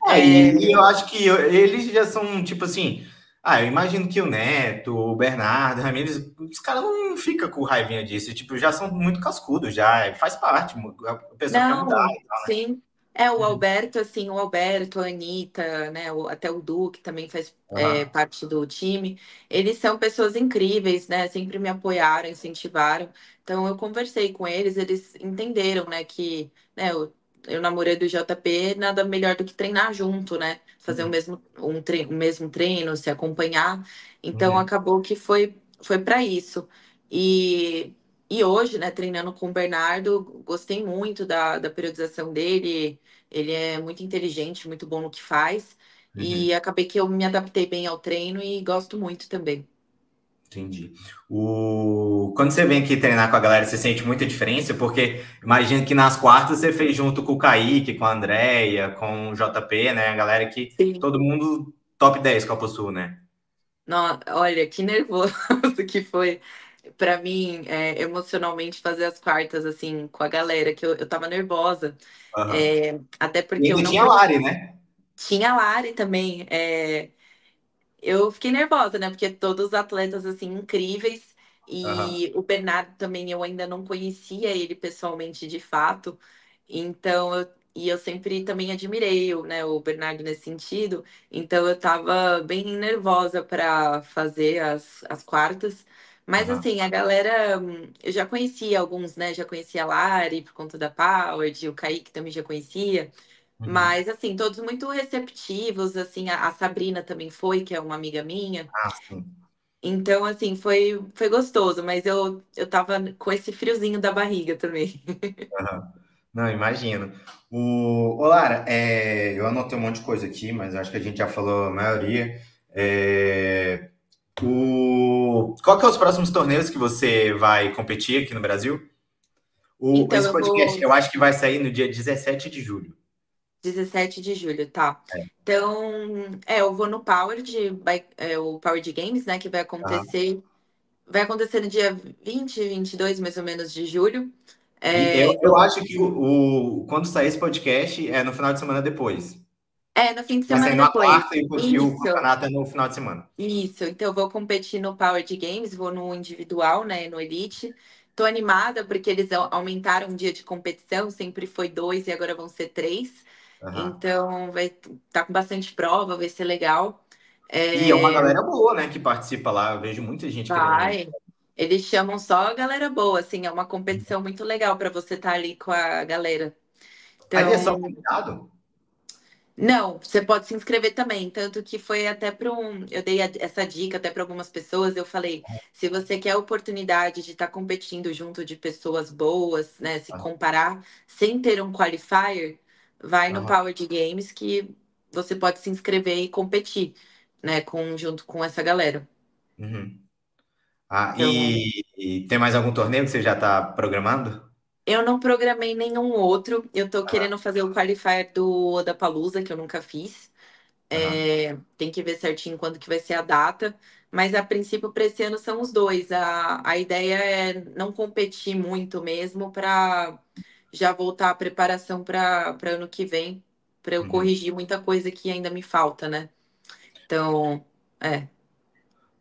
E eu É, acho que eles já são, tipo assim. Eu imagino que o Neto, o Bernardo, o Ramires, os caras não ficam com raivinha disso. Tipo, já são muito cascudos, já faz parte. A pessoa quer mudar. não, sim. O Alberto, assim, o Alberto, a Anitta, né, até o Du, que também faz Aham, parte do time, eles são pessoas incríveis, né? Sempre me apoiaram, incentivaram. Então, eu conversei com eles entenderam, né, que né, eu namorei do JP, nada melhor do que treinar junto, né? Fazer uhum, o mesmo treino, se acompanhar. Então, uhum, acabou que foi para isso. E e hoje, né, treinando com o Bernardo, gostei muito da periodização dele. Ele é muito inteligente, muito bom no que faz. uhum. E acabei que eu me adaptei bem ao treino e gosto muito também. Entendi. Quando você vem aqui treinar com a galera, você sente muita diferença? Porque imagino que nas quartas você fez junto com o Kaique, com a Andrea, com o JP, né? A galera que Sim. todo mundo top 10 Copa Sul, né? Olha, que nervoso que foi. Pra mim, emocionalmente, fazer as quartas, assim, com a galera, que eu tava nervosa. Aham. Até E porque eu ainda não tinha a conhecia. Lari, né? Tinha a Lari também. Eu fiquei nervosa, né? Porque todos os atletas, assim, incríveis. Aham. E o Bernardo também, eu ainda não conhecia ele pessoalmente, de fato. Então, eu sempre também admirei, né, o Bernardo nesse sentido. Então, eu tava bem nervosa para fazer as quartas. Mas, Aham. assim, a galera, eu já conhecia alguns, né? Já conhecia a Lari por conta da Power, o Kaique também já conhecia. Uhum. Mas, assim, todos muito receptivos, assim, a Sabrina também foi, que é uma amiga minha. Ah, sim. Então, assim, foi gostoso, mas eu tava com esse friozinho da barriga também. Aham. Não, imagino. Ô, Lara, eu anotei um monte de coisa aqui, mas acho que a gente já falou a maioria. É, qual que é os próximos torneios que você vai competir aqui no Brasil? Então, Esse eu podcast vou eu acho que vai sair no dia 17 de julho. 17 de julho, tá? Então, eu vou no Power o Power de Games, né, que Aham. vai acontecer no dia 22 mais ou menos, de julho. E eu Então, acho que quando sair esse podcast é no final de semana depois. no fim de Vai sair semana numa depois. quarta e o Isso. campeonato é no final de semana. Isso, então eu vou competir no Power de Games, vou no individual, né, no Elite. Tô animada porque eles aumentaram o dia de competição, sempre foi dois e agora vão ser três. Aham. Então vai tá com bastante prova, vai ser legal. E é uma É, galera boa, né, que participa lá. Eu vejo muita gente querendo ir. vai. Eles chamam só a galera boa, assim, é uma competição muito legal para você estar ali com a galera. Ali é só Então, convidado? não, você pode se inscrever também, tanto que foi até para eu dei essa dica até para algumas pessoas, eu falei, se você quer a oportunidade de estar competindo junto de pessoas boas, né, se Aham. comparar sem ter um qualifier, vai no Aham. Power de Games que você pode se inscrever e competir, né, junto com essa galera. Uhum. Ah, Então, e tem mais algum torneio que você já está programando? eu não programei nenhum outro, eu tô querendo fazer o qualifier do Odapalooza, que eu nunca fiz. Aham. Tem que ver certinho quando que vai ser a data, mas a princípio para esse ano são os dois. A ideia é não competir muito mesmo para já voltar a preparação para ano que vem, para eu Uhum. corrigir muita coisa que ainda me falta, né? Então, é.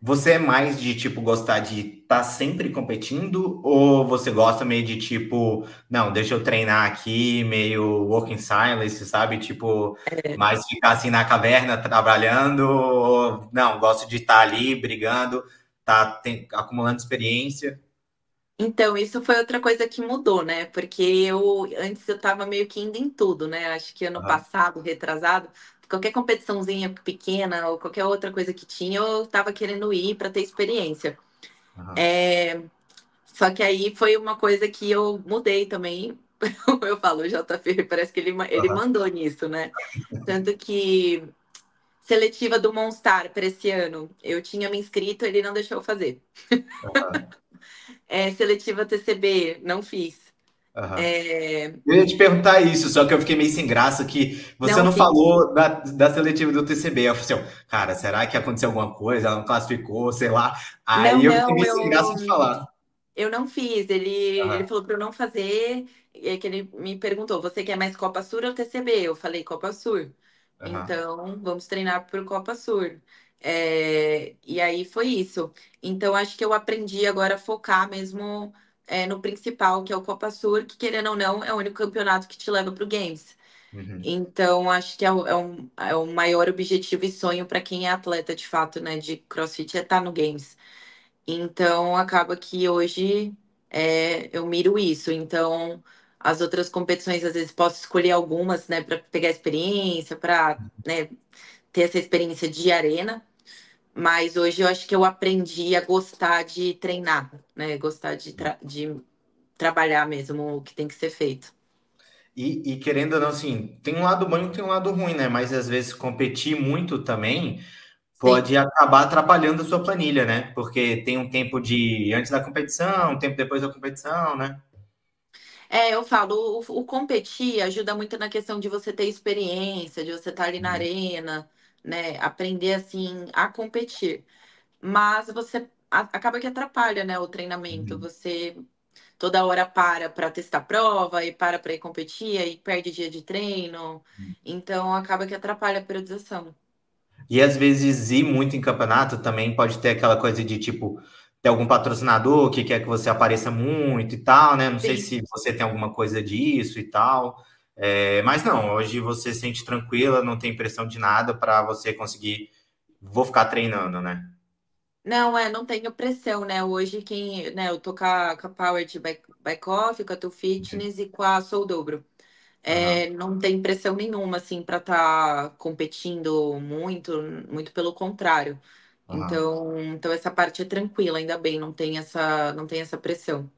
Você é mais de, tipo, gostar de estar sempre competindo ou você gosta meio de, tipo, não, deixa eu treinar aqui, meio walking silence, sabe? Tipo, mais ficar assim na caverna trabalhando ou não, gosto de estar ali brigando, acumulando experiência. Então, isso foi outra coisa que mudou, né? Porque antes eu tava meio que indo em tudo, né? Acho que ano Aham, passado, retrasado, qualquer competiçãozinha pequena ou qualquer outra coisa que tinha, eu tava querendo ir para ter experiência. aham, É, Só que aí foi uma coisa que eu mudei também. Eu falo, o JP, parece que ele aham, mandou nisso, né? Tanto que seletiva do Monstar para esse ano, eu tinha me inscrito, ele não deixou eu fazer. aham, Seletiva TCB, não fiz. aham. É, Eu ia te perguntar isso, só que eu fiquei meio sem graça que você não não fiz. falou da seletiva do TCB. Eu falei assim, ó, cara, será que aconteceu alguma coisa? Ela não classificou, sei lá. Não, Aí eu fiquei não, meio sem graça de falar. eu não fiz. Ele Aham, falou para eu não fazer. É que ele me perguntou: você quer mais Copa Sur ou TCB? Eu falei Copa Sur. aham, Então, vamos treinar por Copa Sur. E aí foi isso. Então, acho que eu aprendi agora a focar mesmo no principal, que é o Copa Sur, que querendo ou não, é o único campeonato que te leva para o Games. uhum, Então, acho que é o maior objetivo e sonho para quem é atleta de fato, né, de CrossFit, é estar no Games. Então, acaba que hoje eu miro isso. Então, as outras competições, às vezes, posso escolher algumas, né, para pegar experiência, para, né, ter essa experiência de arena. Mas hoje eu acho que eu aprendi a gostar de treinar, né, gostar de trabalhar mesmo o que tem que ser feito. e querendo ou não, assim, tem um lado bom e tem um lado ruim, né? Mas às vezes competir muito também Sim. pode acabar atrapalhando a sua planilha, né? Porque tem um tempo de antes da competição, um tempo depois da competição, né? Eu falo, o competir ajuda muito na questão de você ter experiência, de você estar ali na Uhum, arena, né? Aprender assim a competir. Mas você acaba que atrapalha, né, o treinamento. Uhum. Você toda hora para testar prova e para ir competir, aí perde dia de treino. Então acaba que atrapalha a periodização. E às vezes ir muito em campeonato também pode ter aquela coisa de tipo, ter algum patrocinador que quer que você apareça muito e tal, né? Não sei Sim. se você tem alguma coisa disso e tal. É, mas não, hoje você se sente tranquila, não tem pressão de nada para você conseguir. Vou ficar treinando, né? Não, não tenho pressão, né? Hoje eu tô com a Power de Bike Off, com a Tu Fitness e com a Sou Dobro. Aham, Não tem pressão nenhuma, assim, para estar competindo muito, muito pelo contrário. aham. Então essa parte é tranquila, ainda bem, não tem essa pressão.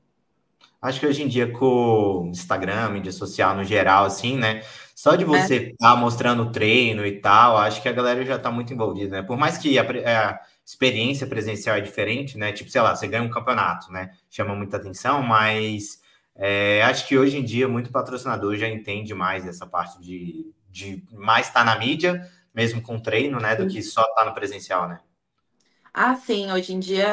Acho que hoje em dia, com o Instagram, mídia social no geral, assim, né? Só de É, você estar mostrando o treino e tal, acho que a galera já está muito envolvida, né? Por mais que a experiência presencial é diferente, né? Tipo, sei lá, você ganha um campeonato, né? Chama muita atenção, mas acho que hoje em dia muito patrocinador já entende mais essa parte de mais estar na mídia, mesmo com treino, né? Do que só estar no presencial, né? Ah, sim, hoje em dia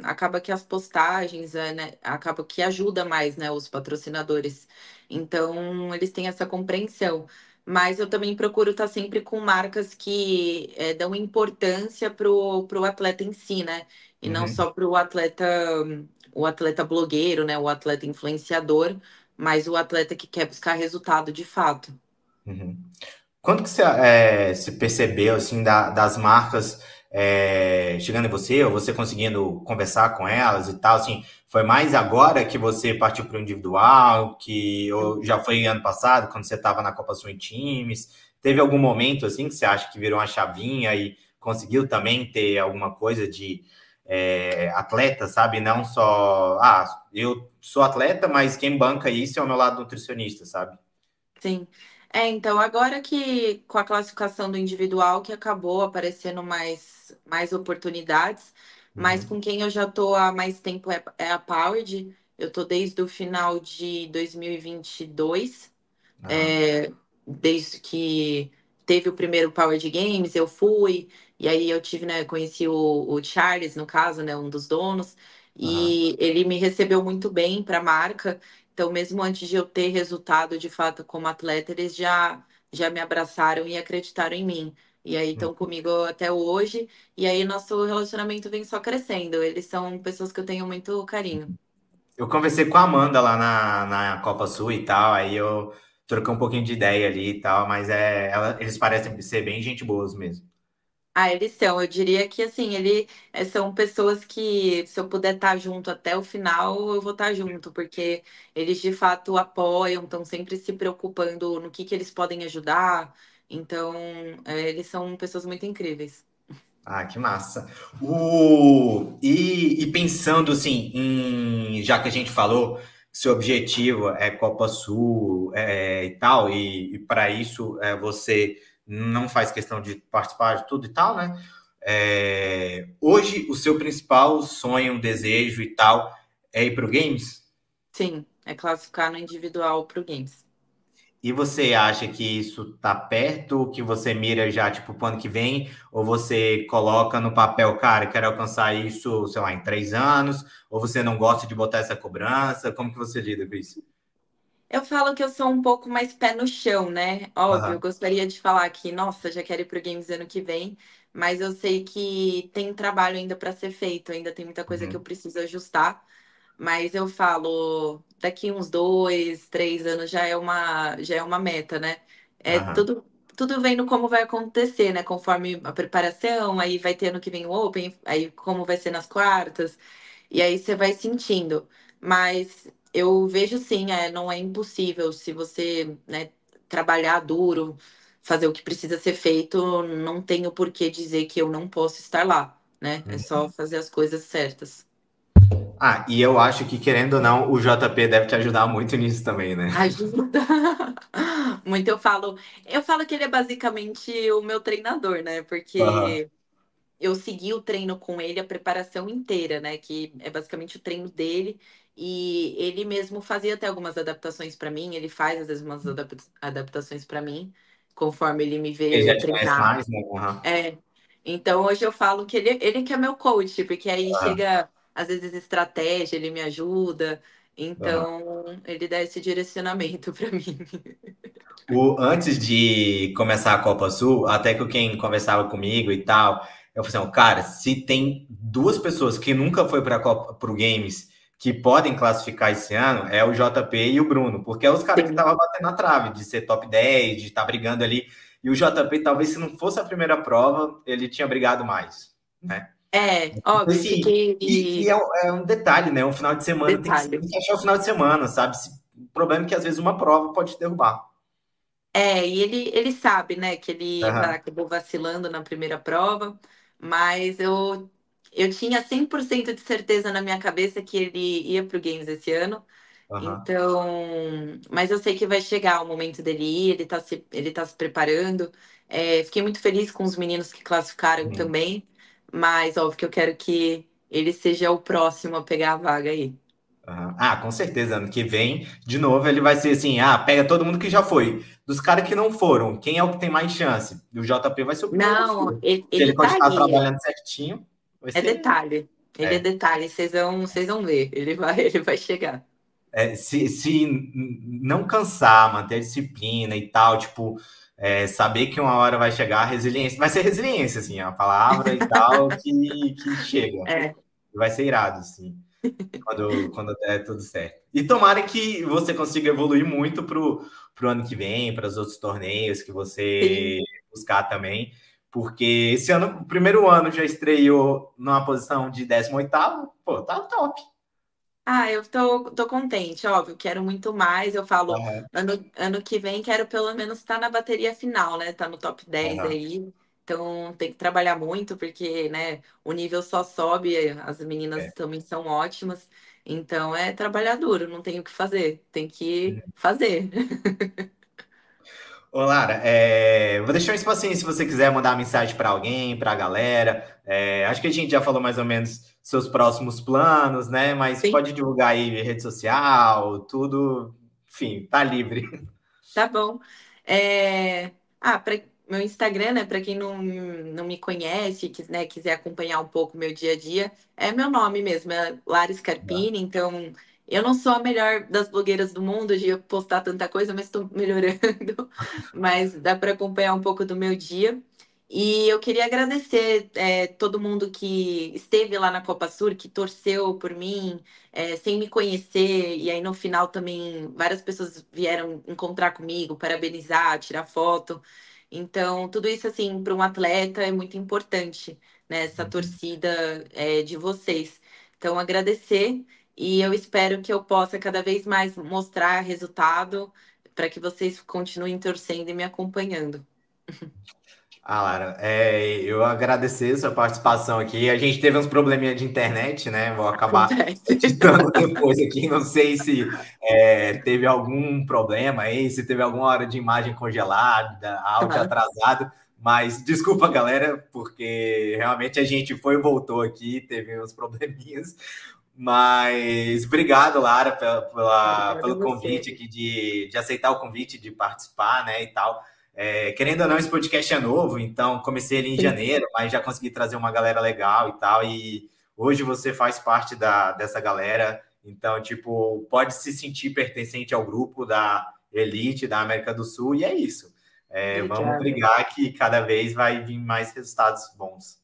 acaba que as postagens, né, acaba que ajuda mais, né, os patrocinadores. Então, eles têm essa compreensão. Mas eu também procuro estar sempre com marcas que dão importância pro atleta em si, né? E não Uhum, só pro o atleta blogueiro, né, o atleta influenciador, mas o atleta que quer buscar resultado de fato. uhum. Quando que você se percebeu assim das marcas chegando em você ou você conseguindo conversar com elas e tal? Assim, foi mais agora que você partiu para o individual, que ou já foi ano passado quando você estava na Copa Sul em times? Teve algum momento assim que você acha que virou uma chavinha e conseguiu também ter alguma coisa de atleta, sabe? Não só eu sou atleta, mas quem banca isso é o meu lado nutricionista, sabe? Sim. Então agora que com a classificação do individual que acabou aparecendo mais oportunidades, mas Uhum. com quem eu já tô há mais tempo é a Powered. Eu tô desde o final de 2022, Aham, é, desde que teve o primeiro Power de Games, eu fui, e aí eu tive, né, conheci o Charles, no caso, né, um dos donos, aham. e ele me recebeu muito bem para a marca. Então, mesmo antes de eu ter resultado de fato como atleta, eles já me abraçaram e acreditaram em mim. E aí estão comigo até hoje, e aí nosso relacionamento vem só crescendo. Eles são pessoas que eu tenho muito carinho. Eu conversei com a Amanda lá na Copa Sul e tal, aí eu troquei um pouquinho de ideia ali e tal, mas eles parecem ser bem gente boas mesmo. Ah, eles são. Eu diria que assim, são pessoas que, se eu puder estar junto até o final, eu vou estar junto, porque eles de fato apoiam, estão sempre se preocupando no que eles podem ajudar. Então, eles são pessoas muito incríveis. Ah, que massa. E pensando assim, já que a gente falou, seu objetivo é Copa Sul e tal, e para isso você não faz questão de participar de tudo e tal, né? Hoje, o seu principal sonho, desejo e tal é ir para o Games? Sim, é classificar no individual para o Games. E você acha que isso tá perto, que você mira já, tipo, pro ano que vem? Ou você coloca no papel, cara, quero alcançar isso, sei lá, em 3 anos? Ou você não gosta de botar essa cobrança? Como que você lida com isso? Eu falo que eu sou um pouco mais pé no chão, né? Óbvio, eu Aham, gostaria de falar que, nossa, já quero ir pro Games ano que vem, mas eu sei que tem trabalho ainda para ser feito, ainda tem muita coisa que eu uhum, preciso ajustar. Mas eu falo, daqui uns 2, 3 anos já é uma meta, né? É aham. tudo vendo como vai acontecer, né? Conforme a preparação, aí vai ter ano que vem o Open, aí como vai ser nas quartas, e aí você vai sentindo. Mas eu vejo sim, não é impossível se você, né, trabalhar duro, fazer o que precisa ser feito, não tenho por que dizer que eu não posso estar lá, né? É só fazer as coisas certas. Ah, e eu acho que, querendo ou não, o JP deve te ajudar muito nisso também, né? Ajuda. Muito eu falo que ele é basicamente o meu treinador, né? Aham, Porque eu segui o treino com ele, a preparação inteira, né? Que é basicamente o treino dele. E ele mesmo fazia até algumas adaptações para mim, ele faz às vezes umas adaptações para mim, conforme ele me ele vê já te conhece treinar. mais, né? Aham. É. Então hoje eu falo que ele que é meu coach, porque aí Aham, chega, às vezes, estratégia, ele me ajuda. aham. Então ele dá esse direcionamento para mim. Antes de começar a Copa Sul, até que quem conversava comigo e tal, eu falei assim, ó, cara, se tem duas pessoas que nunca foi para Copa pro Games que podem classificar esse ano, é o JP e o Bruno, porque é os caras que Sim. estavam batendo na trave de ser top 10, de estar brigando ali. E o JP, talvez se não fosse a primeira prova, ele tinha brigado mais, né? É, óbvio, Assim, e fiquei. é um detalhe, né? Um final de semana tem que se Detalhe. encaixar o final de semana, sabe? O problema é que às vezes uma prova pode te derrubar. É, e ele sabe, né, que ele Aham, acabou vacilando na primeira prova, mas eu tinha 100% de certeza na minha cabeça que ele ia para o Games esse ano. aham. Então, mas eu sei que vai chegar o momento dele ir, ele tá se preparando. É, fiquei muito feliz com os meninos que classificaram Uhum. também, mas óbvio que eu quero que ele seja o próximo a pegar a vaga aí. Aham. Ah, com certeza. Ano que vem, de novo, ele vai ser assim: ah, pega todo mundo que já foi. Dos caras que não foram, quem é o que tem mais chance? O JP vai ser o primeiro da Não, fila. ele, Se ele ele tá continuar aí, trabalhando certinho, vai é ser. detalhe. Ele é É, detalhe, vocês vão ver, ele vai chegar. se não cansar, manter a disciplina e tal, tipo, saber que uma hora vai chegar, resiliência. Vai ser resiliência, assim, a palavra e tal, que chega. É, Vai ser irado, assim. Quando der tudo certo. E tomara que você consiga evoluir muito pro ano que vem, para os outros torneios que você sim. buscar também. Porque esse ano, o primeiro ano já estreou numa posição de 18º, pô, tá top. Ah, eu tô contente, óbvio, quero muito mais. Eu falo, Aham, ano que vem quero pelo menos estar na bateria final, né? Tá no top 10 aham, aí. Então tem que trabalhar muito, porque, né, o nível só sobe, as meninas é. também são ótimas. Então é trabalhar duro, não tem o que fazer, tem que fazer. Ô, Lara, vou deixar um espacinho se você quiser mandar mensagem para alguém, para a galera. Acho que a gente já falou mais ou menos seus próximos planos, né? Mas Sim, pode divulgar aí rede social, tudo. Enfim, tá livre. tá bom. É... Ah, meu Instagram, né, para quem não me conhece, né, quiser acompanhar um pouco o meu dia a dia, é meu nome mesmo, é Lara Scarpini. Então, eu não sou a melhor das blogueiras do mundo de postar tanta coisa, mas estou melhorando. Mas dá para acompanhar um pouco do meu dia. E eu queria agradecer todo mundo que esteve lá na Copa Sur, que torceu por mim, sem me conhecer, e aí no final também várias pessoas vieram encontrar comigo, parabenizar, tirar foto. Então, tudo isso, assim, para um atleta é muito importante, né? Essa torcida de vocês. Então, agradecer, e eu espero que eu possa cada vez mais mostrar resultado para que vocês continuem torcendo e me acompanhando. Ah, Lara, eu agradecer a sua participação aqui. A gente teve uns probleminha de internet, né? Vou acabar Acontece. editando depois aqui. Não sei se teve algum problema aí, se teve alguma hora de imagem congelada, áudio Tá? atrasado. Mas desculpa, galera, porque realmente a gente foi e voltou aqui, teve uns probleminhas. Mas obrigado, Lara, Obrigada a pelo você. convite aqui de aceitar o convite de participar, né? E tal. Querendo ou não, esse podcast é novo, então comecei ele em Sim. janeiro, mas já consegui trazer uma galera legal e tal. E hoje você faz parte dessa galera, então, tipo, pode se sentir pertencente ao grupo da Elite da América do Sul, e é isso. Vamos Obrigada. brigar que cada vez vai vir mais resultados bons.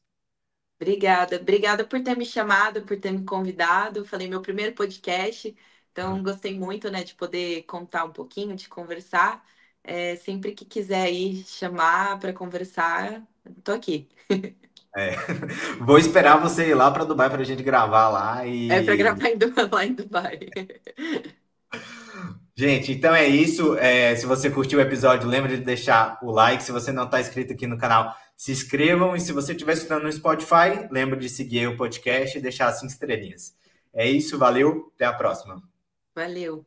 Obrigada. Obrigada por ter me chamado, por ter me convidado. Falei meu primeiro podcast, então gostei muito, né, de poder contar um pouquinho, de conversar. Sempre que quiser aí chamar para conversar, tô aqui. É. Vou esperar você ir lá para Dubai para a gente gravar lá É para e gravar lá em Dubai. gente, então é isso. Se você curtiu o episódio, lembra de deixar o like. Se você não está inscrito aqui no canal, se inscrevam. E se você estiver escutando no Spotify, lembra de seguir o podcast e deixar 5 estrelinhas. É isso, valeu, até a próxima. Valeu.